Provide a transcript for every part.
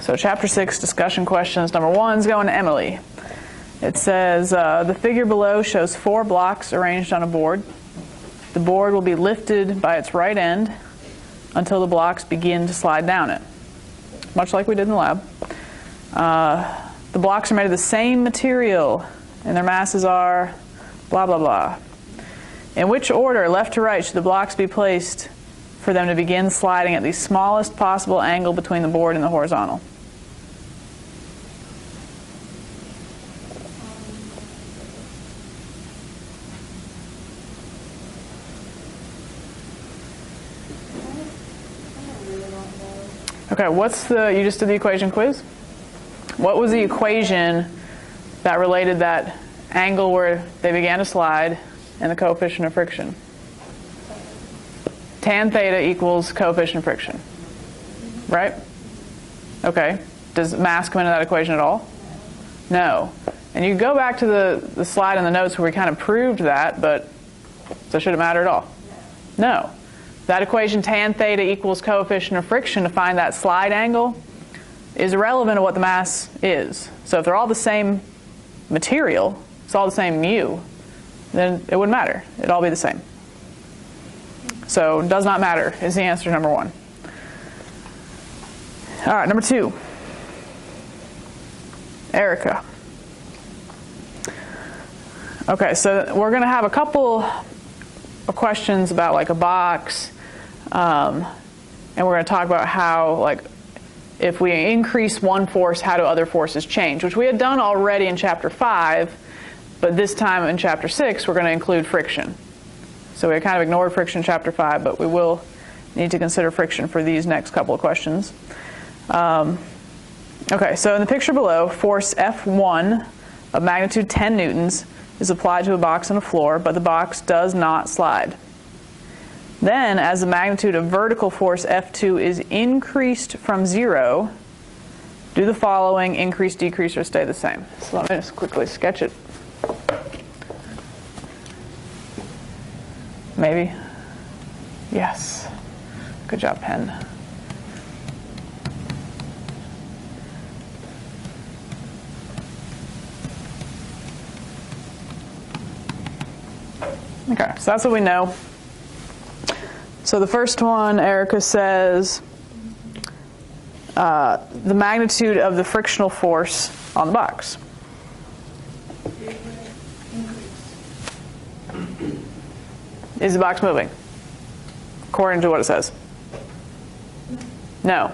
So chapter 6 discussion questions. Number 1 is going to Emily. It says, the figure below shows 4 blocks arranged on a board. The board will be lifted by its right end until the blocks begin to slide down it, much like we did in the lab. The blocks are made of the same material, and their masses are blah, blah, blah. In which order, left to right, should the blocks be placed for them to begin sliding at the smallest possible angle between the board and the horizontal? Okay, you just did the equation quiz? What was the equation that related that angle where they began to slide and the coefficient of friction? Tan theta equals coefficient of friction, right? Okay, does mass come into that equation at all? No. And you go back to the slide in the notes where we kind of proved that, but so should it matter at all? No. That equation tan theta equals coefficient of friction to find that slide angle is irrelevant to what the mass is. So if they're all the same material, it's all the same mu, then it wouldn't matter. It'd all be the same. So it does not matter is the answer to number 1. All right, number 2. Erica. Okay, so we're going to have a couple of questions about like a box, and we're going to talk about how, like, if we increase one force, how do other forces change, which we had done already in chapter 5, but this time in chapter 6 we're going to include friction. So we kind of ignored friction in chapter 5, but we will need to consider friction for these next couple of questions. Okay, so in the picture below, force F1 of magnitude 10 newtons is applied to a box on the floor, but the box does not slide. Then, as the magnitude of vertical force F2 is increased from 0, do the following: increase, decrease, or stay the same. So let me just quickly sketch it. Maybe? Yes. Good job, pen. Okay, so that's what we know. So the first one, Erica says the magnitude of the frictional force on the box. Is the box moving? According to what it says. No.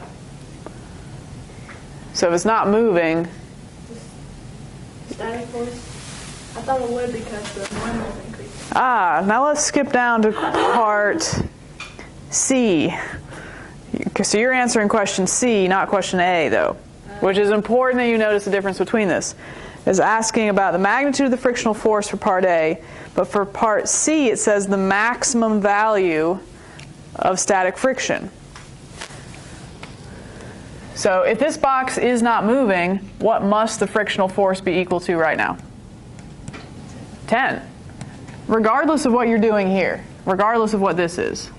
So if it's not moving. Static force? I thought it would because the normal was increasing. Now let's skip down to part C. So you're answering question C, not question A, though, which is important that you notice the difference between this. It's asking about the magnitude of the frictional force for part A, but for part C it says the maximum value of static friction. So if this box is not moving, what must the frictional force be equal to right now? 10. Regardless of what you're doing here, regardless of what this is.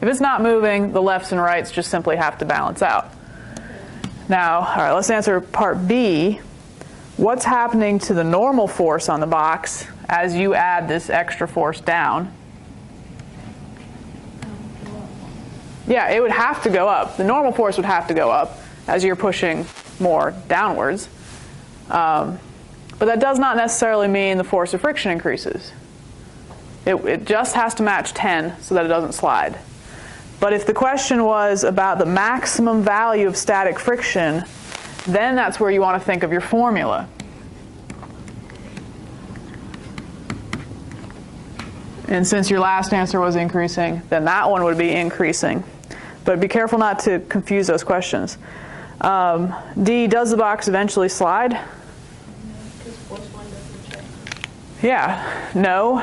If it's not moving, the lefts and rights just simply have to balance out. Now, all right, let's answer part B. What's happening to the normal force on the box as you add this extra force down? Yeah, it would have to go up. The normal force would have to go up as you're pushing more downwards. But that does not necessarily mean the force of friction increases. It just has to match 10 so that it doesn't slide. But if the question was about the maximum value of static friction, then that's where you want to think of your formula. And since your last answer was increasing, then that one would be increasing. But be careful not to confuse those questions. D, does the box eventually slide? Because force 1 doesn't change. Yeah, no.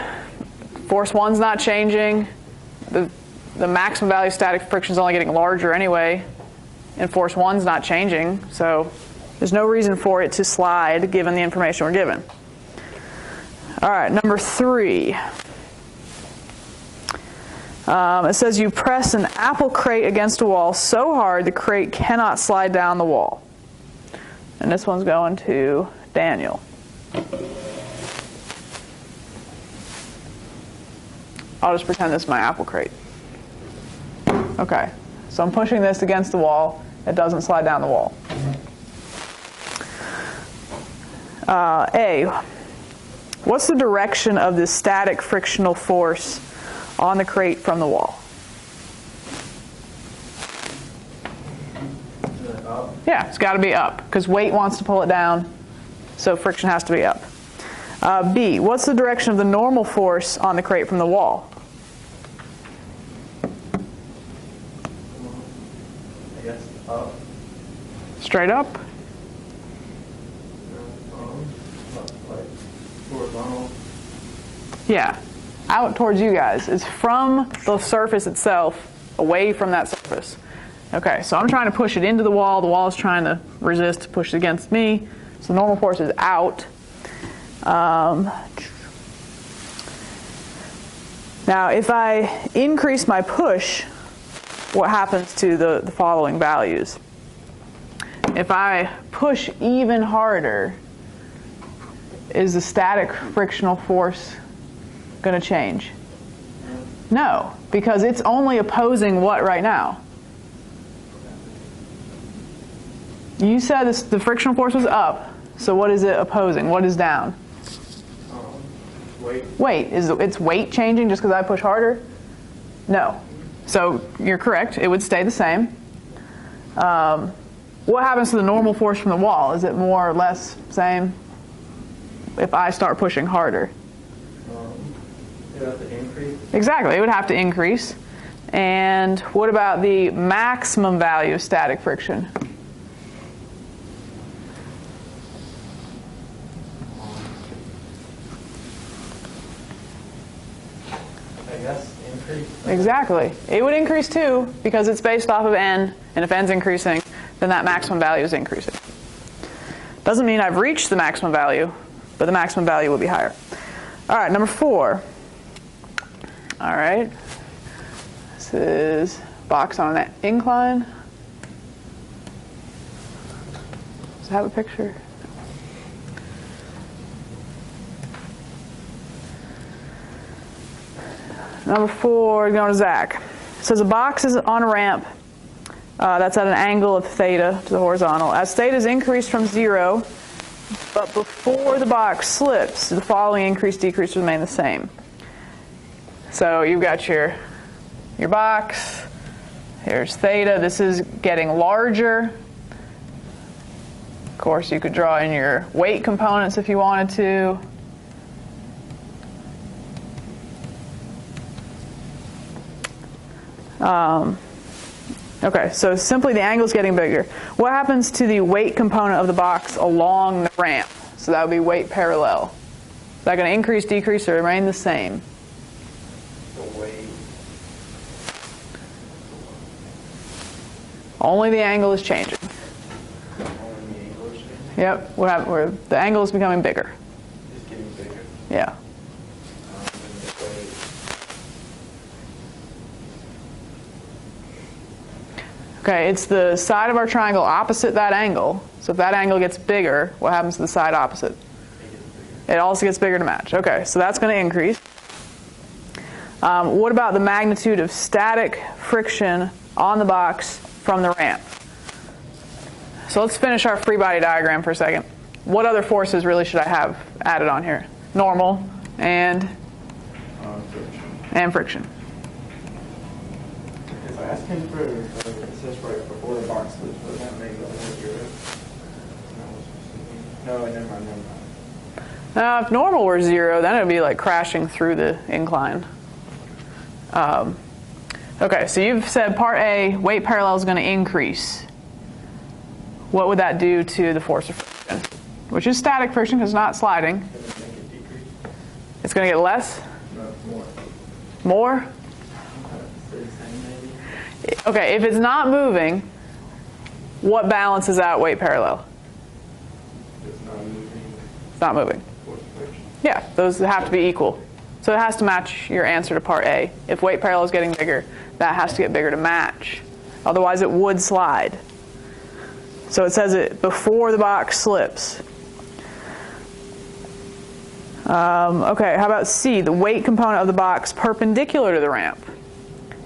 Force 1's not changing. The maximum value of static friction is only getting larger anyway, and force 1's not changing, so there's no reason for it to slide given the information we're given. All right, number 3. It says you press an apple crate against a wall so hard the crate cannot slide down the wall. and this one's going to Daniel. I'll just pretend this is my apple crate. Okay, so I'm pushing this against the wall. It doesn't slide down the wall. A, what's the direction of the static frictional force on the crate from the wall? Up. Yeah, it's got to be up, because weight wants to pull it down, so friction has to be up. B, what's the direction of the normal force on the crate from the wall? I guess up. Straight up? Like horizontal. Yeah, out towards you guys. It's from the surface itself, away from that surface. Okay, so I'm trying to push it into the wall. The wall is trying to resist, push it against me. So the normal force is out. Now, if I increase my push, what happens to the following values? If I push even harder, is the static frictional force going to change? No, because it's only opposing what right now? You said the frictional force was up, so what is it opposing? What is down? Weight. Weight. Is its weight changing just because I push harder? No. So you're correct. It would stay the same. What happens to the normal force from the wall? Is it more or less same if I start pushing harder? It would have to increase. Exactly. It would have to increase. And what about the maximum value of static friction? I guess increase. Exactly. It would increase too because it's based off of n, and if n's increasing, then that maximum value is increasing. Doesn't mean I've reached the maximum value, but the maximum value will be higher. All right, number 4. All right. This is box on an incline. Does it have a picture? Number 4, going to Zach. It says a box is on a ramp that's at an angle of theta to the horizontal. As theta is increased from 0, but before the box slips, the following increase, decrease remain the same. So you've got your box. Here's theta. This is getting larger. Of course, you could draw in your weight components if you wanted to. Okay, so simply the angle is getting bigger. What happens to the weight component of the box along the ramp? So that would be weight parallel. Is that going to increase, decrease, or remain the same? The weight. Only the angle is changing. Only the angle is changing. Yep, where the angle is becoming bigger. It's getting bigger. Yeah. And the weight. Okay, it's the side of our triangle opposite that angle. So if that angle gets bigger, what happens to the side opposite? It gets bigger. It also gets bigger to match. Okay, so that's going to increase. What about the magnitude of static friction on the box from the ramp? So let's finish our free body diagram for a second. What other forces really should I have added on here? Normal and friction. If I ask him for, it says right before the box slips, but that makes it zero. No, never mind. Now, if normal were 0, then it would be like crashing through the incline. Okay, so you've said part A, weight parallel is going to increase. What would that do to the force of friction? Which is static friction because it's not sliding. Can it make it decrease? It's going to get less? No, more. More? Stay the same maybe? Okay, if it's not moving, what balances out weight parallel? It's not moving. It's not moving. Force of friction. Yeah, those have to be equal. So it has to match your answer to part A. If weight parallel is getting bigger, that has to get bigger to match. Otherwise it would slide. So it says it before the box slips. Okay, how about C, the weight component of the box perpendicular to the ramp?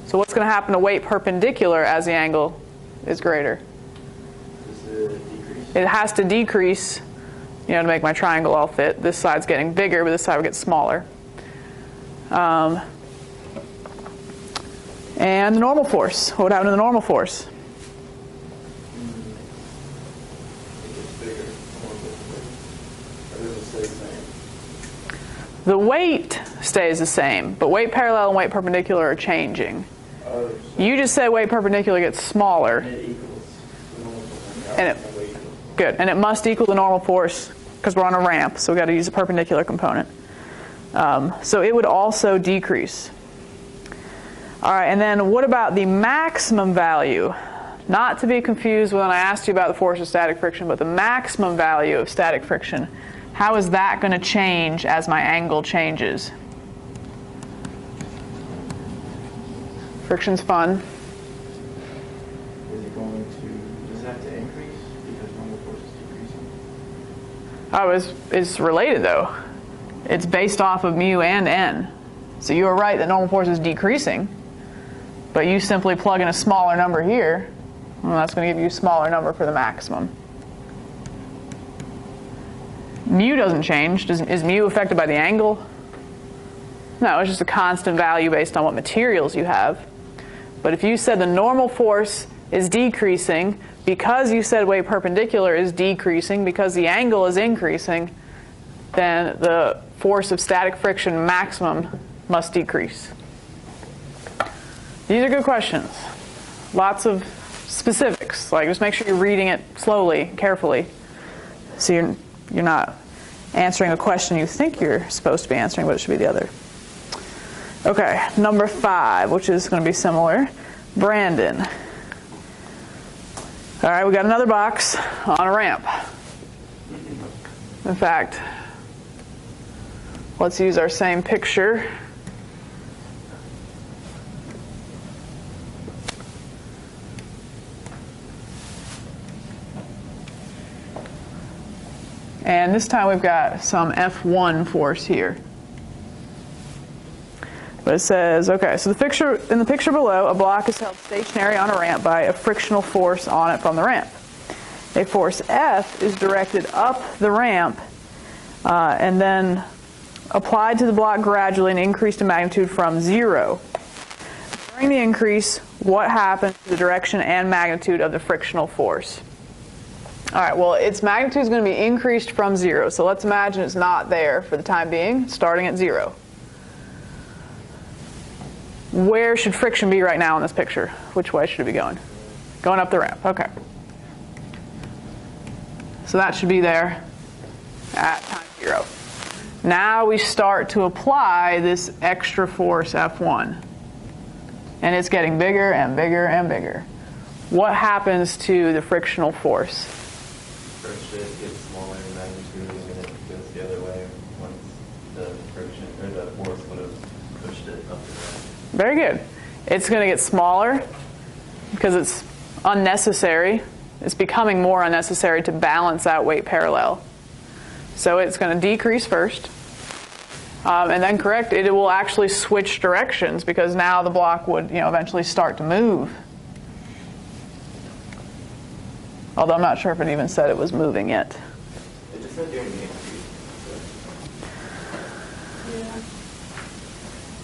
So what's going to happen to weight perpendicular as the angle is greater? It has to decrease, you know, to make my triangle all fit. This side's getting bigger, but this side will get smaller. And the normal force. What would happen to the normal force? The weight stays the same, but weight parallel and weight perpendicular are changing. You just said weight perpendicular gets smaller. And it must equal the normal force because we're on a ramp, so we've got to use a perpendicular component. So it would also decrease. All right, and then what about the maximum value? Not to be confused when I asked you about the force of static friction, but the maximum value of static friction. How is that going to change as my angle changes? Friction's fun. Is it going to, does it have to increase because normal force is decreasing? Oh, it's related though. It's based off of mu and n. So you are right that normal force is decreasing, but you simply plug in a smaller number here, and that's going to give you a smaller number for the maximum. Mu doesn't change. Is mu affected by the angle? No, it's just a constant value based on what materials you have. But if you said the normal force is decreasing because you said weight perpendicular is decreasing because the angle is increasing, then the force of static friction maximum must decrease. These are good questions. Lots of specifics. Like, just make sure you're reading it slowly, carefully, so you're not answering a question you think you're supposed to be answering, but it should be the other. Okay, number 5, which is going to be similar. Brandon. All right, we got another box on a ramp. In fact, let's use our same picture. And this time we've got some F1 force here. But it says, okay, so in the picture below, a block is held stationary on a ramp by a frictional force on it from the ramp. A force F is directed up the ramp and then applied to the block gradually and increased in magnitude from 0. During the increase, what happens to the direction and magnitude of the frictional force? All right, well, its magnitude is going to be increased from 0. So let's imagine it's not there for the time being, starting at 0. Where should friction be right now in this picture? Which way should it be going? Going up the ramp, okay. So that should be there at time 0. Now we start to apply this extra force F1. And it's getting bigger and bigger and bigger. What happens to the frictional force? First it gets smaller in magnitude and then it goes the other way once the friction or the force would have pushed it up the ramp. Very good. It's going to get smaller because it's unnecessary. It's becoming more unnecessary to balance out weight parallel. So it's going to decrease first. And then it will actually switch directions because now the block would eventually start to move. Although I'm not sure if it even said it was moving yet. It just said during the increase.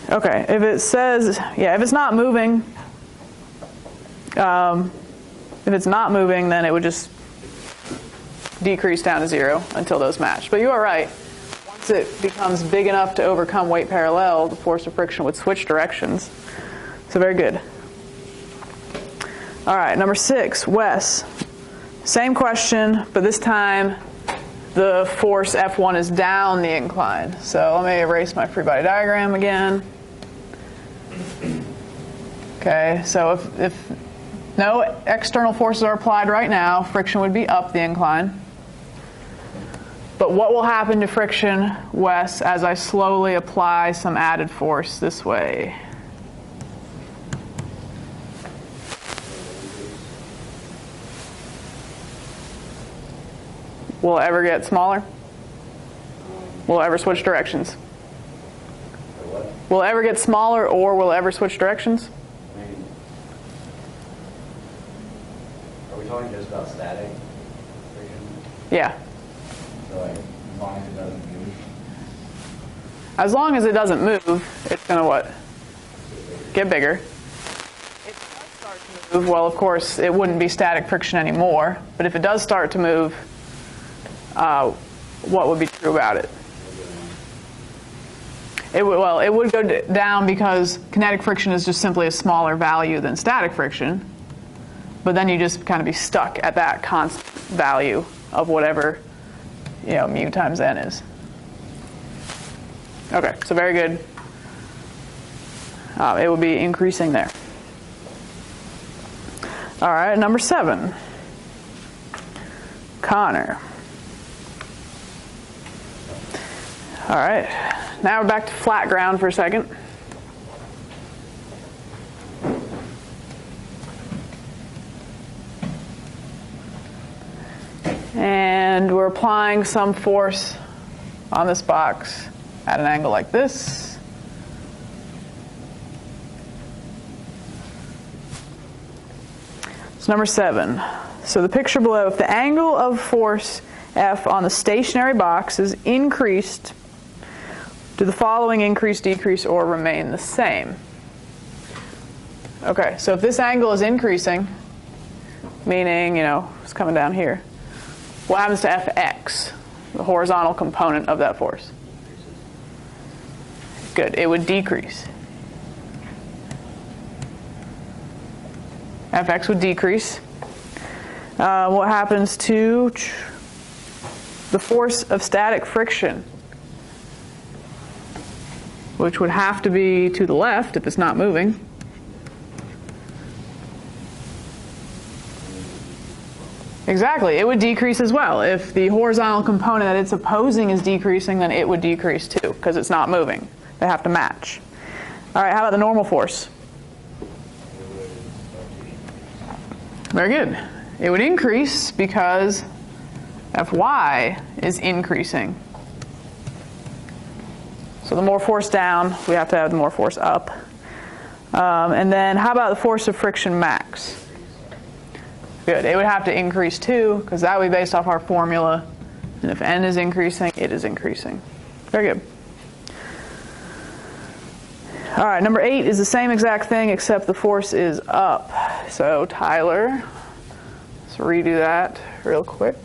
Okay, if it says, if it's not moving, then it would just decrease down to 0 until those match. But you are right. Once it becomes big enough to overcome weight parallel, the force of friction would switch directions. So very good. All right, number 6, Wes. Same question, but this time the force F1 is down the incline. So let me erase my free body diagram again. Okay, so if no external forces are applied right now, friction would be up the incline. But what will happen to friction, Wes, as I slowly apply some added force this way? will it ever get smaller? Will it ever switch directions? What? Will it ever get smaller, or will it ever switch directions? I mean, are we talking just about static friction? Yeah. So like, as long as it doesn't move? As long as it doesn't move, it's going to what? Get bigger. If it does start to move, well, of course, it wouldn't be static friction anymore. But if it does start to move, what would be true about it? It would go down because kinetic friction is just simply a smaller value than static friction. But then you just kind of be stuck at that constant value of whatever, mu times n is. Okay, so very good. It would be increasing there. All right, number 7. Connor. All right, now we're back to flat ground for a second. And we're applying some force on this box at an angle like this. So number 7. So the picture below, if the angle of force F on the stationary box is increased, do the following increase, decrease, or remain the same? Okay, so if this angle is increasing, meaning, it's coming down here, what happens to Fx, the horizontal component of that force? Good, it would decrease. Fx would decrease. What happens to the force of static friction, which would have to be to the left if it's not moving? Exactly, it would decrease as well. If the horizontal component that it's opposing is decreasing, then it would decrease too, because it's not moving. They have to match. All right, how about the normal force? Very good. It would increase because Fy is increasing. So the more force down, we have to have the more force up. And then how about the force of friction max? Good. It would have to increase too, because that would be based off our formula. And if n is increasing, it is increasing. Very good. All right, number 8 is the same exact thing, except the force is up. So Tyler, let's redo that real quick.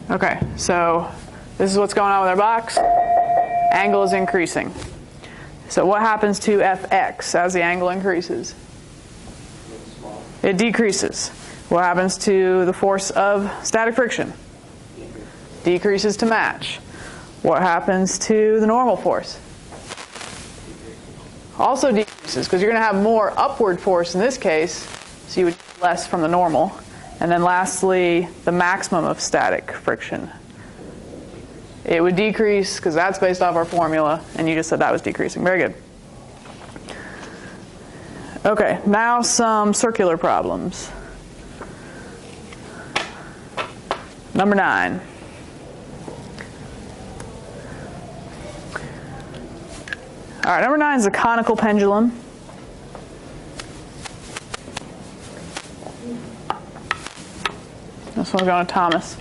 Okay, so this is what's going on with our box. Angle is increasing. So what happens to Fx as the angle increases? It decreases. What happens to the force of static friction? Decreases to match. What happens to the normal force? Also decreases, because you're going to have more upward force in this case, so you would get less from the normal. And then lastly, the maximum of static friction. It would decrease, because that's based off our formula, and you just said that was decreasing. Very good. Okay, now some circular problems. Number 9. All right, number 9 is a conical pendulum. This one's going to Thomas.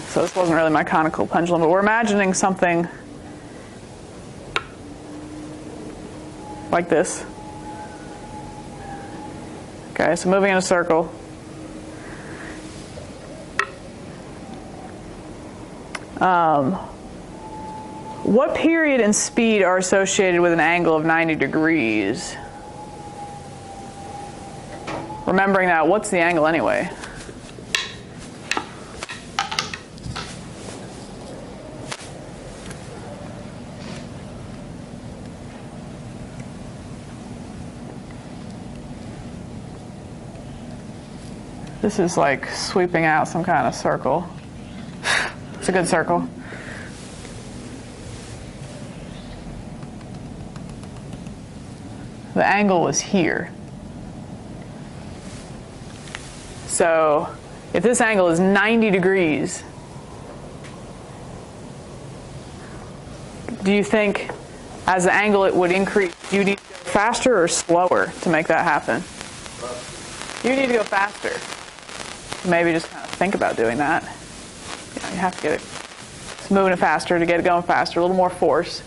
So this wasn't really my conical pendulum, but we're imagining something like this. Okay, so moving in a circle. What period and speed are associated with an angle of 90 degrees? Remembering that, what's the angle anyway? This is like sweeping out some kind of circle. It's a good circle. The angle was here. So if this angle is 90 degrees, do you think as the angle it would increase, do you need to go faster or slower to make that happen? You need to go faster. Maybe just kind of think about doing that. You have to get it moving it faster to get it going faster, a little more force.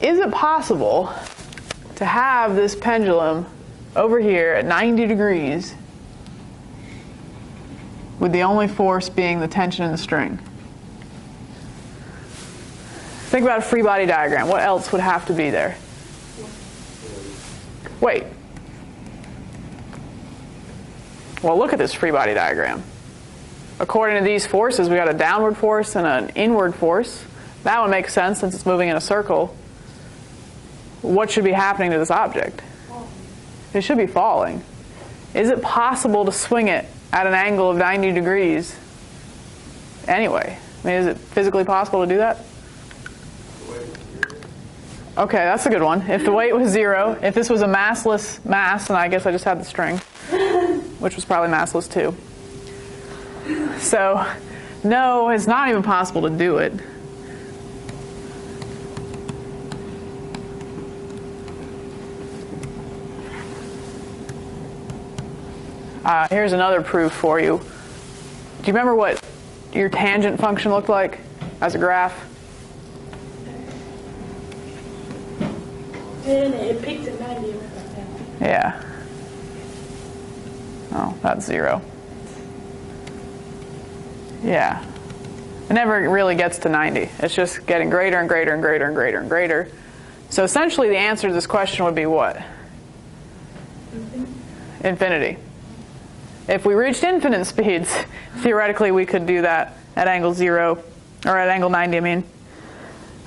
Is it possible to have this pendulum over here at 90 degrees with the only force being the tension in the string? Think about a free body diagram. What else would have to be there? Wait. Well, look at this free body diagram. According to these forces, we got a downward force and an inward force. That would make sense since it's moving in a circle. What should be happening to this object? It should be falling. Is it possible to swing it at an angle of 90 degrees anyway? I mean, is it physically possible to do that? Okay, that's a good one. If the weight was 0, if this was a massless mass, and I guess I just had the string, which was probably massless too. So, no, it's not even possible to do it. Here's another proof for you. Do you remember what your tangent function looked like as a graph? Then it peaked at 90. Yeah. Oh, that's 0. Yeah. It never really gets to 90. It's just getting greater and greater and greater and greater and greater. So essentially the answer to this question would be what? Infinity. If we reached infinite speeds, theoretically we could do that at angle 0, or at angle 90, I mean.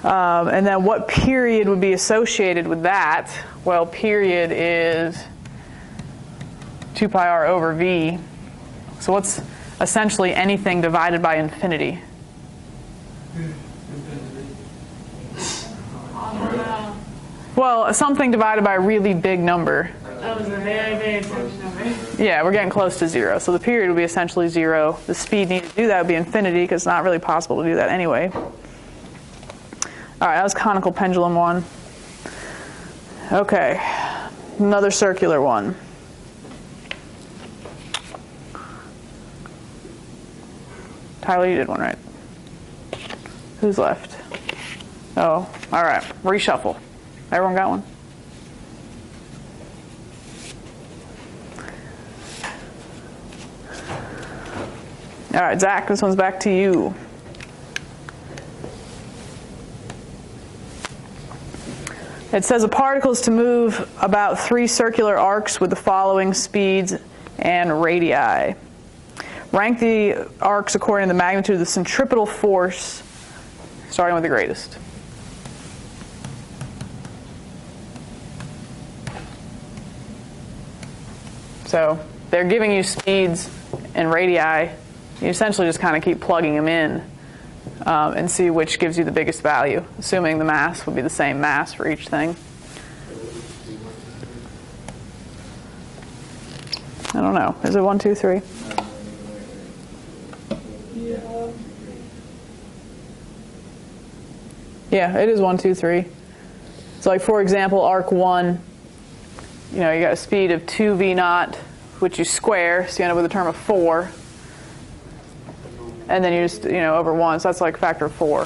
And then what period would be associated with that? Well, period is 2 pi r over v. So what's essentially anything divided by infinity? Well, something divided by a really big number. That was a very, very large number. Yeah, we're getting close to 0. So the period would be essentially 0. The speed needed to do that would be infinity, because it's not really possible to do that anyway. All right, that was conical pendulum 1. Okay, another circular one. Tyler, you did one right. Who's left? Oh, all right, reshuffle. Everyone got one? All right, Zach, this one's back to you. It says a particle is to move about 3 circular arcs with the following speeds and radii. Rank the arcs according to the magnitude of the centripetal force, starting with the greatest. So they're giving you speeds and radii. You essentially just kind of keep plugging them in and see which gives you the biggest value, assuming the mass would be the same mass for each thing. I don't know. Is it 1, 2, 3? Yeah, it is 1, 2, 3. So like for example, arc 1, you know, you got a speed of 2v0, which you square, so you end up with a term of 4. And then you just, you know, over 1, so that's like factor of 4.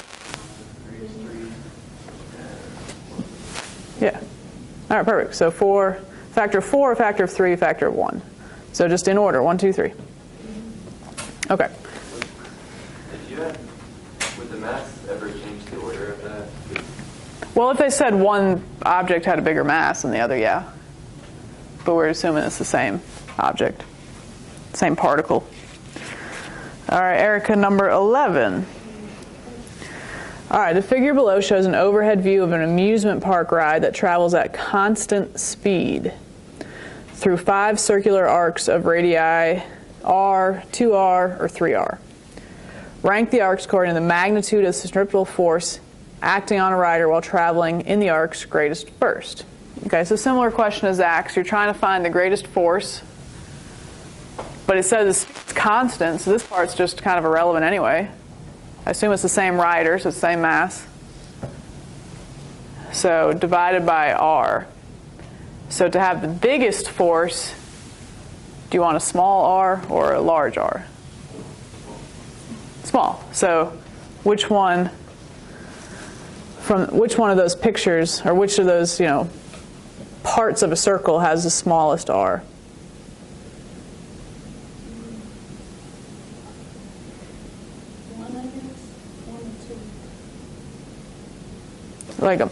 Yeah. All right, perfect. So 4, factor of 4, factor of 3, factor of 1. So just in order, 1, 2, 3. Okay. If you had, would the mass ever change the order of that? Well, if they said one object had a bigger mass than the other, yeah. But we're assuming it's the same object, same particle. All right, Erica, number 11. All right, the figure below shows an overhead view of an amusement park ride that travels at constant speed. through 5 circular arcs of radii r, 2r, or 3r. Rank the arcs according to the magnitude of the centripetal force acting on a rider while traveling in the arcs greatest first. Okay, so similar question as Zach's. You're trying to find the greatest force, but it says it's constant, so this part's just kind of irrelevant anyway. I assume it's the same rider, so it's the same mass. So divided by r. So to have the biggest force, do you want a small r or a large r? Small. So which one of those pictures, or which of those, parts of a circle has the smallest r? Like a,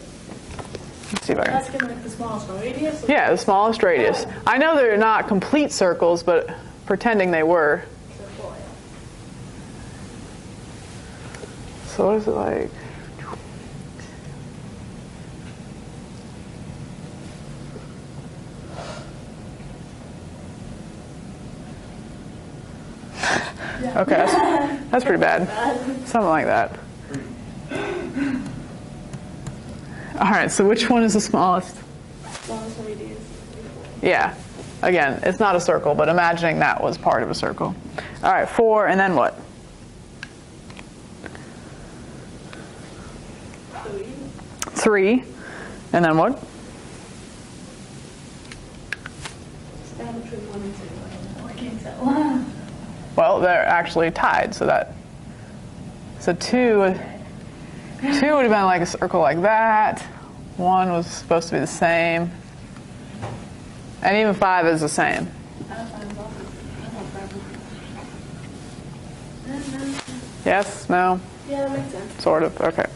let's see if I can. That's gonna make the smallest radius? Yeah, the smallest radius. I know they're not complete circles, but pretending they were. So what is it like? Okay, that's pretty bad. Something like that. All right, so which one is the smallest? Smallest radius. Yeah. Again, it's not a circle, but imagining that was part of a circle. All right, 4, and then what? 3, and then what? Stand between 1 and 2. I can't tell. Well, they're actually tied, so 2 would have been like a circle like that. 1 was supposed to be the same. And even 5 is the same. Yes? No? Yeah, that makes sense. Sort of. Okay.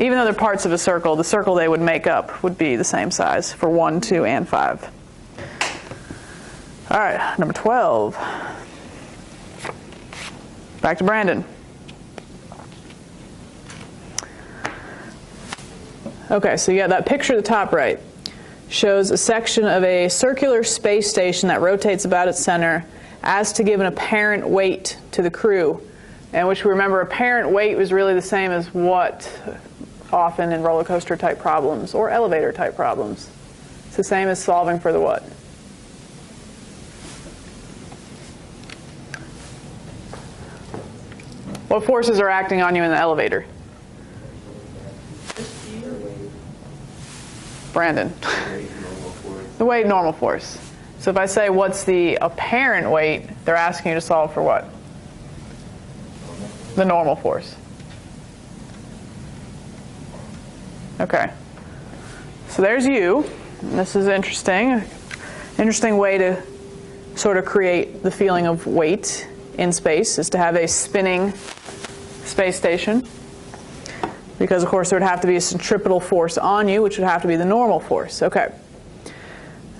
Even though they're parts of a circle, the circle they would make up would be the same size for 1, 2, and 5. All right, number 12. Back to Brandon. Okay, so you got that picture at the top right. Shows a section of a circular space station that rotates about its center as to give an apparent weight to the crew. And which we remember apparent weight was really the same as what often in roller coaster type problems or elevator type problems. It's the same as solving for the what? What forces are acting on you in the elevator? Brandon. The weight, normal force. So if I say what's the apparent weight, they're asking you to solve for what? The normal force. Okay. So there's you. And this is interesting. Interesting way to sort of create the feeling of weight in space is to have a spinning space station. Because, of course, there would have to be a centripetal force on you, which would have to be the normal force. Okay.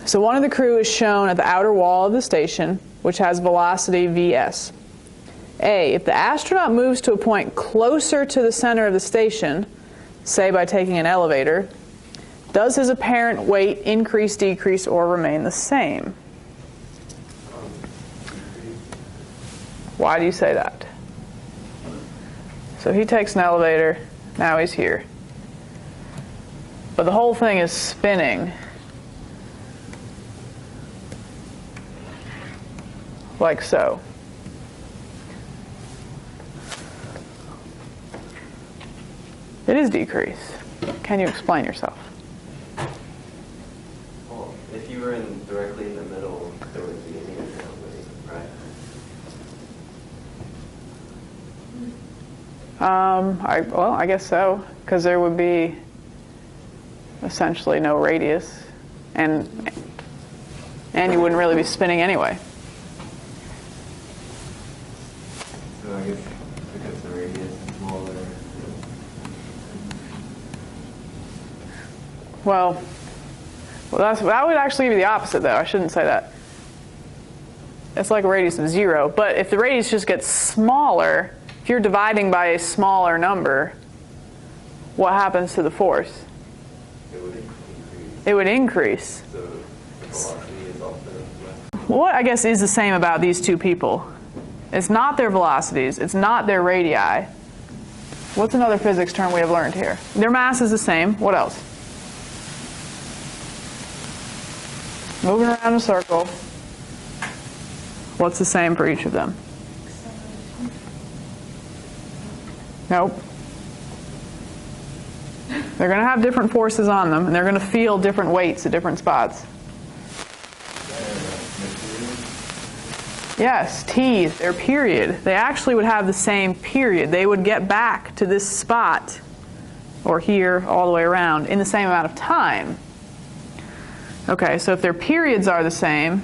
So one of the crew is shown at the outer wall of the station, which has velocity vs. A, if the astronaut moves to a point closer to the center of the station, say by taking an elevator, does his apparent weight increase, decrease, or remain the same? Why do you say that? So he takes an elevator. Now he's here. But the whole thing is spinning. Like so. It is decrease. Can you explain yourself? Well, if you were directly in the middle, there would be any apparent weight, right? I guess so, because there would be essentially no radius, and you wouldn't really be spinning anyway. So I guess because the radius is smaller. Well, that would actually be the opposite, though. I shouldn't say that. It's like a radius of 0, but if the radius just gets smaller, if you're dividing by a smaller number, what happens to the force? It would increase. It would increase. So the velocity what I guess is the same about these two people? It's not their velocities. It's not their radii. What's another physics term we have learned here? Their mass is the same. What else? Moving around in a circle. What's the same for each of them? Nope. They're going to have different forces on them, and they're going to feel different weights at different spots. Yes, t, their period. They actually would have the same period. They would get back to this spot, or here, all the way around, in the same amount of time. Okay, so if their periods are the same,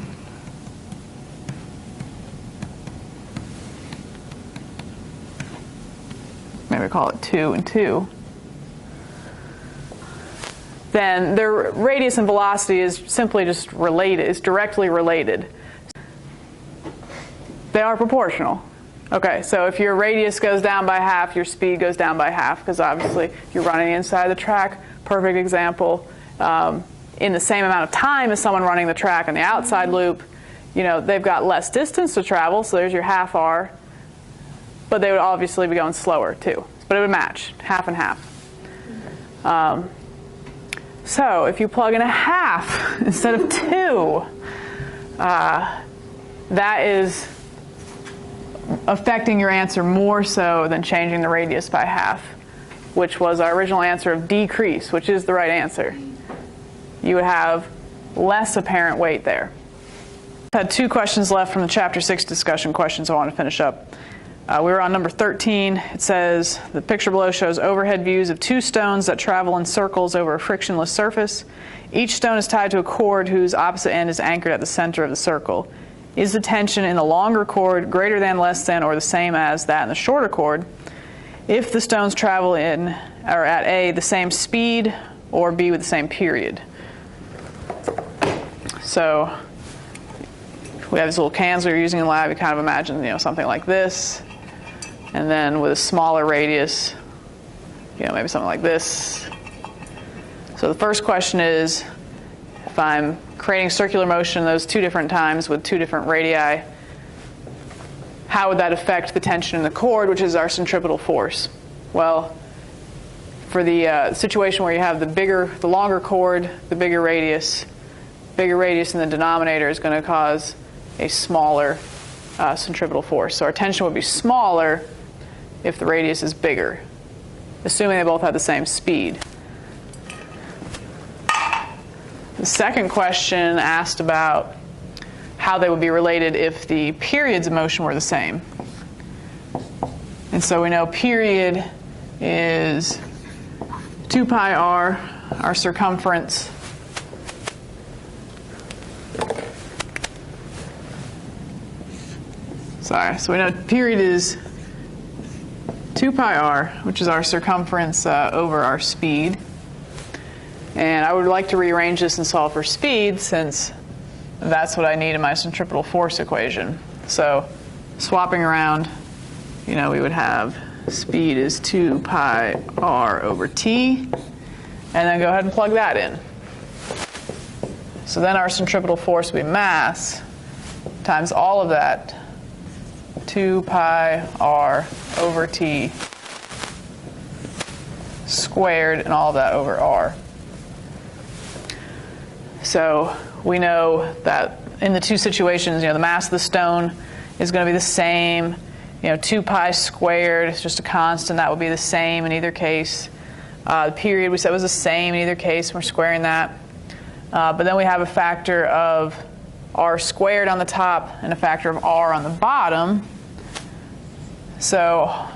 maybe call it 2 and 2, then their radius and velocity is simply just related, it's directly related. They are proportional. Okay, so if your radius goes down by half, your speed goes down by half, because obviously you're running inside the track. Perfect example. In the same amount of time as someone running the track in the outside loop, they've got less distance to travel, so there's your half r, but they would obviously be going slower too. But it would match, half and half. So if you plug in a half instead of 2, that is affecting your answer more so than changing the radius by half, which was our original answer of decrease, which is the right answer. You would have less apparent weight there. I had 2 questions left from the Chapter 6 discussion questions I want to finish up. We were on number 13. It says, the picture below shows overhead views of 2 stones that travel in circles over a frictionless surface. Each stone is tied to a cord whose opposite end is anchored at the center of the circle. Is the tension in the longer cord greater than, less than, or the same as that in the shorter cord if the stones travel in, or at A, the same speed, or B, with the same period? So we have these little cans we're using in the lab. You kind of imagine, something like this. And then with a smaller radius, maybe something like this. So the first question is, if I'm creating circular motion those 2 different times with 2 different radii, how would that affect the tension in the cord, which is our centripetal force? Well, for the situation where you have the longer cord, the bigger radius in the denominator is going to cause a smaller centripetal force. So our tension would be smaller if the radius is bigger, assuming they both have the same speed. The second question asked about how they would be related if the periods of motion were the same. And so we know period is 2 pi r, our circumference, so we know period is 2 pi r, which is our circumference over our speed. And I would like to rearrange this and solve for speed, since that's what I need in my centripetal force equation. So swapping around, we would have speed is 2 pi r over t, and then go ahead and plug that in. So then our centripetal force would be mass times all of that, 2 pi r over t squared, and all of that over r. So we know that in the 2 situations, the mass of the stone is going to be the same. 2 pi squared is just a constant. That would be the same in either case. The period we said was the same in either case. We're squaring that. But then we have a factor of r squared on the top and a factor of r on the bottom. So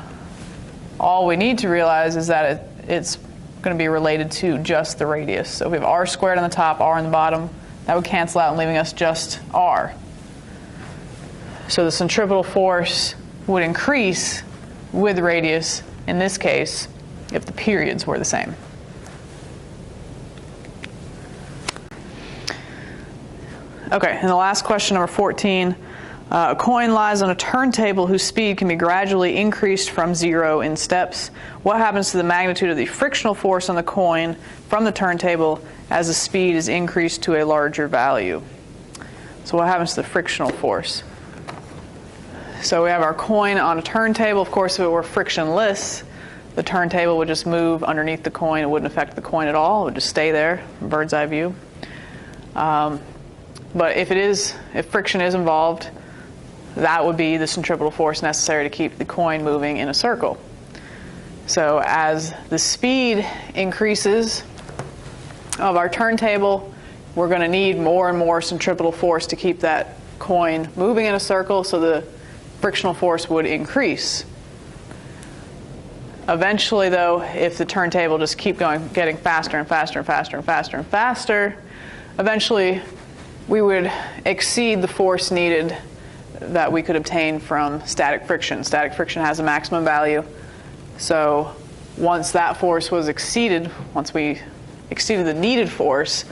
all we need to realize is that it's going to be related to just the radius. So if we have r squared on the top, r on the bottom, that would cancel out, leaving us just r. So the centripetal force would increase with radius in this case if the periods were the same. Okay, and the last question, number 14. A coin lies on a turntable whose speed can be gradually increased from 0 in steps. What happens to the magnitude of the frictional force on the coin from the turntable as the speed is increased to a larger value? So what happens to the frictional force? So we have our coin on a turntable. Of course, if it were frictionless, the turntable would just move underneath the coin. It wouldn't affect the coin at all. It would just stay there, bird's eye view. But if friction is involved, that would be the centripetal force necessary to keep the coin moving in a circle. So as the speed increases of our turntable, we're going to need more and more centripetal force to keep that coin moving in a circle, so the frictional force would increase. Eventually, though, if the turntable just keep going, getting faster and faster and faster and faster and faster, eventually we would exceed the force needed that we could obtain from static friction. Static friction has a maximum value. So once that force was exceeded, once we exceeded the needed force,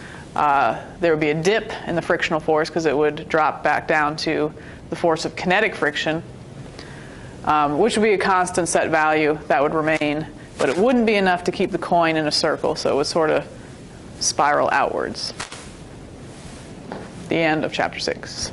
there would be a dip in the frictional force because it would drop back down to the force of kinetic friction, which would be a constant set value that would remain, but it wouldn't be enough to keep the coin in a circle, so it would sort of spiral outwards. The end of chapter 6.